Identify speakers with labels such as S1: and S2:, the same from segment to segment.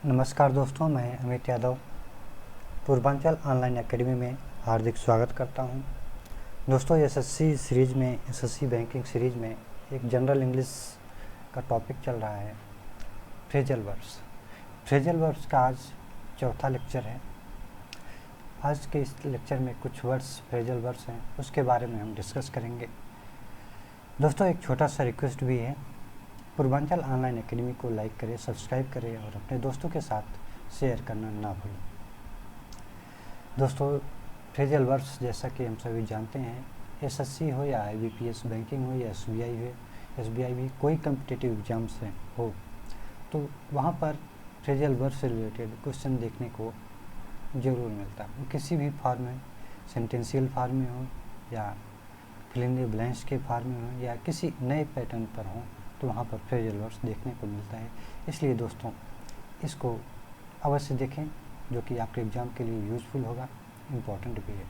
S1: नमस्कार दोस्तों, मैं अमित यादव पूर्वांचल ऑनलाइन एकेडमी में हार्दिक स्वागत करता हूं। दोस्तों, एसएससी बैंकिंग सीरीज में एक जनरल इंग्लिश का टॉपिक चल रहा है, फ्रेजल वर्ड्स। फ्रेजल वर्ड्स का आज चौथा लेक्चर है। आज के इस लेक्चर में कुछ वर्ड्स फ्रेजल वर्ड्स हैं, उसके बारे में हम डिस्कस करेंगे। दोस्तों, एक छोटा सा रिक्वेस्ट भी है, पूर्वांचल ऑनलाइन एकेडमी को लाइक करें, सब्सक्राइब करें और अपने दोस्तों के साथ शेयर करना ना भूलें। दोस्तों, फ्रेजल वर्ड्स जैसा कि हम सभी जानते हैं, एसएससी हो या आईबीपीएस बैंकिंग हो या एसबीआई भी कोई कम्पिटिटिव एग्जाम्स हो तो वहाँ पर फ्रेजल वर्ड से रिलेटेड क्वेश्चन देखने को ज़रूर मिलता है। किसी भी फॉर्म में, सेंटेंशियल फॉर्म में हो या फिल इन द ब्लैंक्स के फॉर्म में हो या किसी नए पैटर्न पर हो, तो वहाँ पर फ्रेजल वर्ड्स देखने को मिलता है। इसलिए दोस्तों, इसको अवश्य देखें, जो कि आपके एग्ज़ाम के लिए यूज़फुल होगा, इम्पोर्टेंट भी है।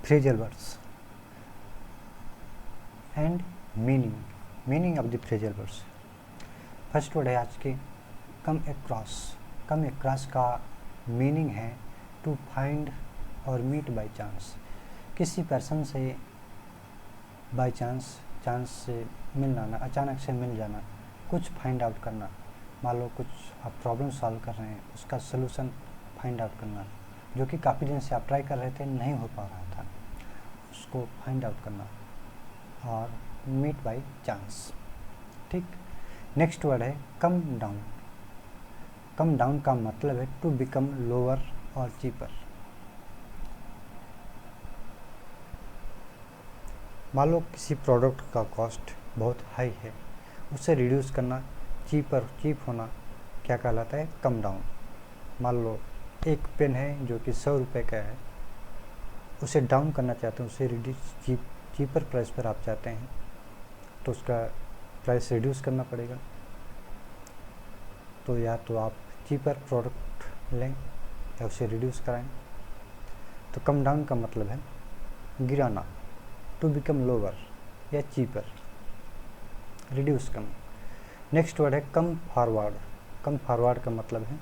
S1: Phrasal words and meaning of the phrasal words. First word है आज के कम अक्रॉस का मीनिंग है टू फाइंड और मीट बाय चांस। किसी पर्सन से बाय चांस से मिल जाना, अचानक से मिल जाना, कुछ फाइंड आउट करना। मान लो कुछ आप प्रॉब्लम सॉल्व कर रहे हैं, उसका सलूशन फाइंड आउट करना, जो कि काफ़ी दिन से आप ट्राई कर रहे थे, नहीं हो पा रहा था, उसको फाइंड आउट करना, और मीट बाय चांस। ठीक। नेक्स्ट वर्ड है कम डाउन का मतलब है टू बिकम लोअर और चीपर। मान लो किसी प्रोडक्ट का कॉस्ट बहुत हाई है, उसे रिड्यूस करना, चीप होना क्या कहलाता है? Come down. मान लो एक पेन है जो कि 100 रुपये का है, उसे डाउन करना चाहते हैं, उसे रिड्यूस चीपर प्राइस पर आप चाहते हैं, तो उसका प्राइस रिड्यूस करना पड़ेगा। तो या तो आप चीपर प्रोडक्ट लें या उसे रिड्यूस कराएं। तो कम डाउन का मतलब है गिराना, टू बिकम लोअर या चीपर, रिड्यूस करना। नेक्स्ट वर्ड है कम फॉरवर्ड का मतलब है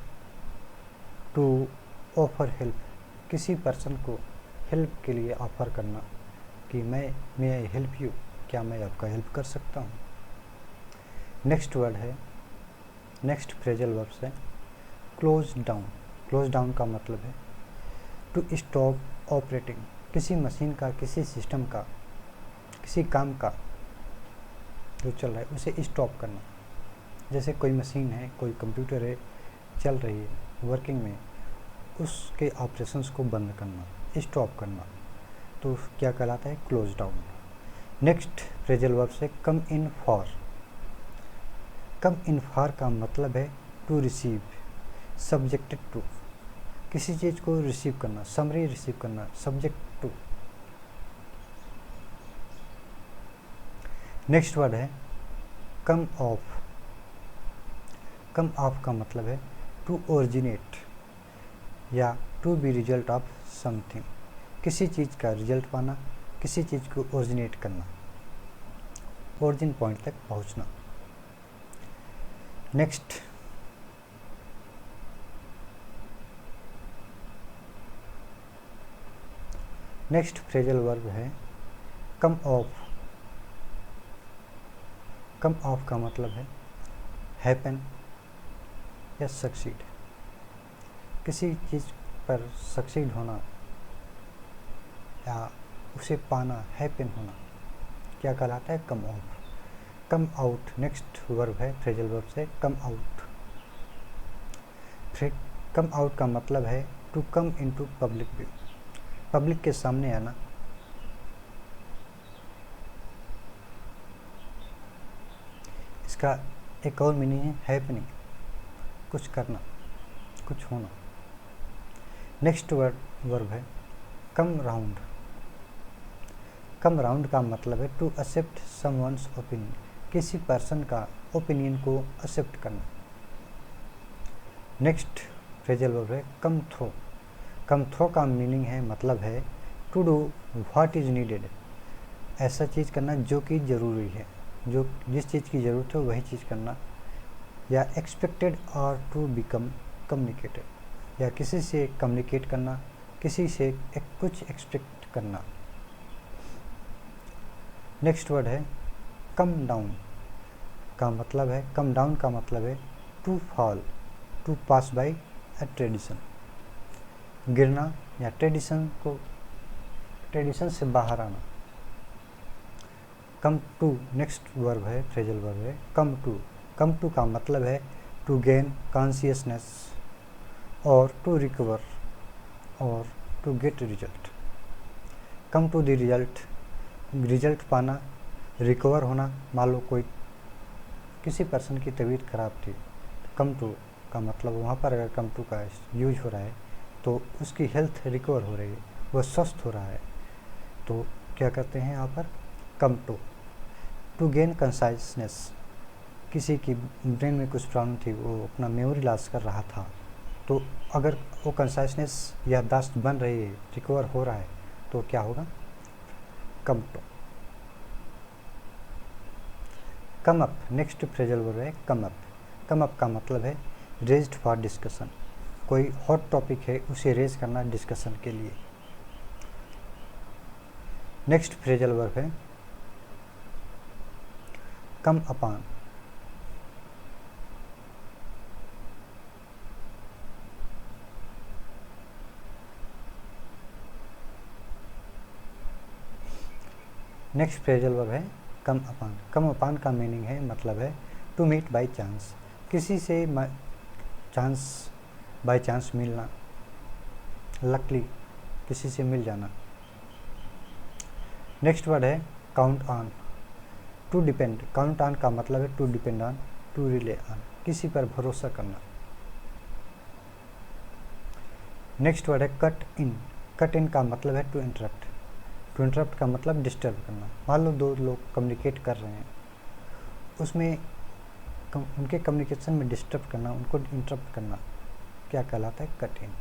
S1: टू ऑफर हेल्प। किसी पर्सन को हेल्प के लिए ऑफर करना कि मैं आई हेल्प यू, क्या मैं आपका हेल्प कर सकता हूँ। नेक्स्ट फ्रेजल वर्ब्स है क्लोज डाउन का मतलब है टू स्टॉप ऑपरेटिंग। किसी मशीन का, किसी सिस्टम का, किसी काम का जो चल रहा है उसे स्टॉप करना। जैसे कोई मशीन है, कोई कंप्यूटर है, चल रही है, वर्किंग में, उसके ऑपरेशंस को बंद करना, स्टॉप करना, तो क्या कहलाता है? Close down. Next phrasal verbs है कम इन फॉर का मतलब है टू रिसीव, सब्जेक्टेड टू। किसी चीज़ को रिसीव करना, समरी रिसीव करना, सब्जेक्ट टू। नेक्स्ट वर्ड है कम ऑफ का मतलब है टू ओरिजिनेट या to be result of something. किसी चीज़ का रिजल्ट पाना, किसी चीज़ को ओरिजिनेट करना, ओरिजिन पॉइंट तक पहुंचना। नेक्स्ट फ्रेजल वर्ब है कम ऑफ का मतलब है हैपन या सक्सीड। किसी चीज़ पर सक्सीड होना या उसे पाना, हैपन होना, क्या कहलाता है? Come off. Come out next verb है फ्रेजल वर्ब से कम आउट। कम आउट का मतलब है to come into public view, public के सामने आना। इसका एक और मीनिंग है हैपनिंग, कुछ करना, कुछ होना। नेक्स्ट वर्ब है कम राउंड का मतलब है टू एक्सेप्ट समवन्स ओपिनियन। किसी पर्सन का ओपिनियन को एक्सेप्ट करना। नेक्स्ट फ्रेजल वर्ब है कम थ्रो। कम थ्रो का मीनिंग है, मतलब है to do what is needed, ऐसा चीज़ करना जो कि ज़रूरी है, जो जिस चीज़ की ज़रूरत है वही चीज़ करना, या एक्सपेक्टेड और टू बिकम कम्युनिकेटेड, या किसी से कम्युनिकेट करना, किसी से कुछ एक्सपेक्ट करना। नेक्स्ट वर्ड है कम डाउन का मतलब है, कम डाउन का मतलब है to fall, to pass by a tradition, गिरना या ट्रेडिशन से बाहर आना। कम टू नेक्स्ट वर्ब है, फ्रेजल वर्ब है कम टू। कम टू का मतलब है टू गेन कॉन्शियसनेस और टू रिकवर और to get result. Come to the result, result पाना, रिकवर होना। मान लो कोई किसी पर्सन की तबीयत खराब थी, कम टू का मतलब वहाँ पर अगर कम टू का यूज हो रहा है तो उसकी हेल्थ रिकवर हो रही है, वह स्वस्थ हो रहा है, तो क्या करते हैं यहाँ पर कम टू। टू गेन कंसाइसनेस, किसी की ब्रेन में कुछ प्रॉब्लम थी, वो अपना मेमोरी लॉस कर रहा था, तो अगर वो कंसाइसनेस याददाश्त बन रही है, रिकवर हो रहा है, तो क्या होगा come to. Come up next phrasal verb है कम अप। कम अप का मतलब है रेज्ड फॉर डिस्कशन, कोई हॉट टॉपिक है उसे रेज करना डिस्कशन के लिए। नेक्स्ट फ्रेजल वर्ब है कम अपान। नेक्स्ट फ्रेजल वर्ब है कम अपान। कम अपान का मीनिंग है, मतलब है टू मीट बाय चांस, किसी से चांस बाय चांस मिलना, लकली किसी से मिल जाना। नेक्स्ट वर्ड है count on. To depend, count on का मतलब है to depend on, to rely on, किसी पर भरोसा करना। नेक्स्ट वर्ड है कट इन। कट इन का मतलब है टू इंटरप्ट। टू इंटरप्ट का मतलब डिस्टर्ब करना। मान लो दो लोग कम्युनिकेट कर रहे हैं, उसमें उनके कम्युनिकेशन में डिस्टर्ब करना, उनको इंटरप्ट करना, क्या कहलाता है cut in.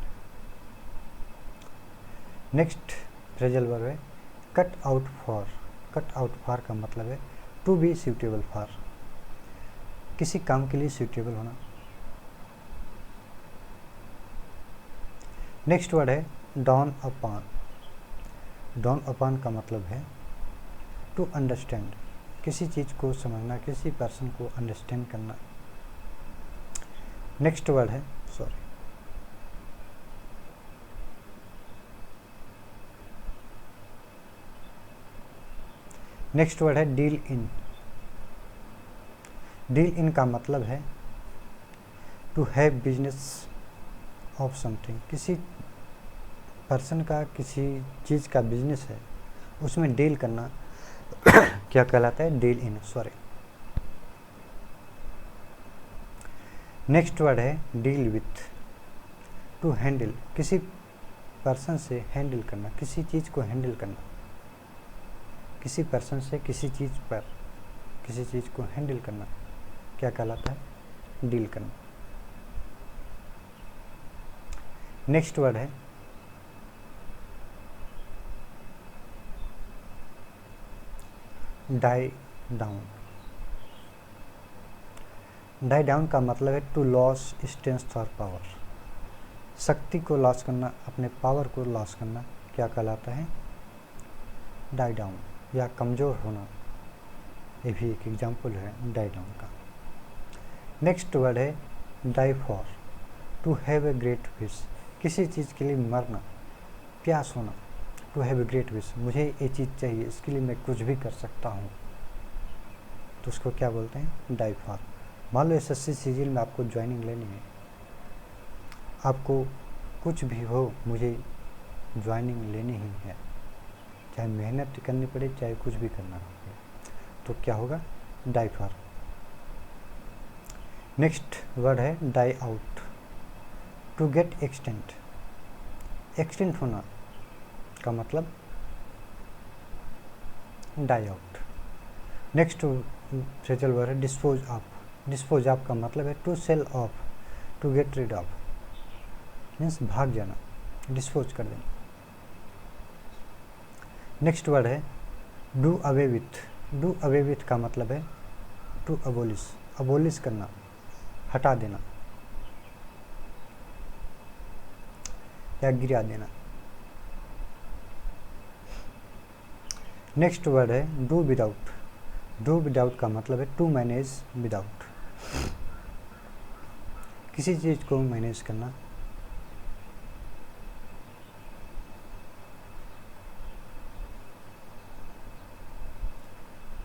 S1: Next phrasal verb है cut out for. Cut out for का मतलब है टू बी सूटेबल फॉर, किसी काम के लिए सूटेबल होना। नेक्स्ट वर्ड है डाउन अपॉन। डाउन अपॉन का मतलब है टू अंडरस्टैंड, किसी चीज़ को समझना, किसी पर्सन को अंडरस्टैंड करना। नेक्स्ट वर्ड है नेक्स्ट वर्ड है डील इन। डील इन का मतलब है to have business of something, किसी पर्सन का किसी चीज़ का बिजनेस है, उसमें डील करना क्या कहलाता है डील इन, सॉरी। नेक्स्ट वर्ड है डील विथ। टू हैंडल, किसी पर्सन से हैंडल करना, किसी चीज़ को हैंडल करना, किसी पर्सन से किसी चीज़ पर किसी चीज़ को हैंडल करना क्या कहलाता है डील करना। नेक्स्ट वर्ड है डाई डाउन। डाई डाउन का मतलब है टू लॉस स्ट्रेंथ और पावर, शक्ति को लॉस करना, अपने पावर को लॉस करना क्या कहलाता है डाई डाउन, या कमज़ोर होना, ये भी एक एग्जाम्पल है डाई डाउन का। नेक्स्ट वर्ड है die for. To have a great wish, किसी चीज़ के लिए मरना, प्यास होना, to have a great wish, मुझे ये चीज़ चाहिए, इसके लिए मैं कुछ भी कर सकता हूँ, तो उसको क्या बोलते हैं डाई फॉर। मान लो एसएससी सीजीएल में आपको ज्वाइनिंग लेनी है, आपको कुछ भी हो, मुझे ज्वाइनिंग लेनी ही है, चाहे मेहनत करनी पड़े, चाहे कुछ भी करना पड़े, तो क्या होगा डाई फॉर। नेक्स्ट वर्ड है die out. To get extinct, extinct होना का मतलब die out. Next phrasal word है डिस्पोज ऑफ। डिस्पोज ऑफ का मतलब है to sell off, to get rid of, means भाग जाना, डिस्पोज कर देना। नेक्स्ट वर्ड है do away with. Do away with का मतलब है टू अबोलिश, अबोलिश करना, हटा देना या गिरा देना। नेक्स्ट वर्ड है डू विदाउट। डू विदाउट का मतलब है टू मैनेज विदाउट, किसी चीज़ को मैनेज करना।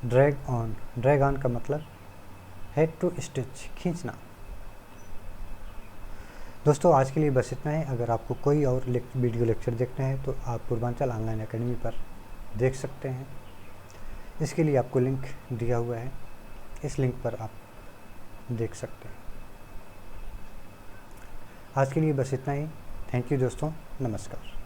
S1: Drag on. ड्रैग ऑन का मतलब है टू स्टिच, खींचना। दोस्तों आज के लिए बस इतना है। अगर आपको कोई और वीडियो लेक्चर देखना है तो आप पूर्वांचल ऑनलाइन एकेडमी पर देख सकते हैं। इसके लिए आपको लिंक दिया हुआ है, इस लिंक पर आप देख सकते हैं। आज के लिए बस इतना ही। थैंक यू दोस्तों, नमस्कार।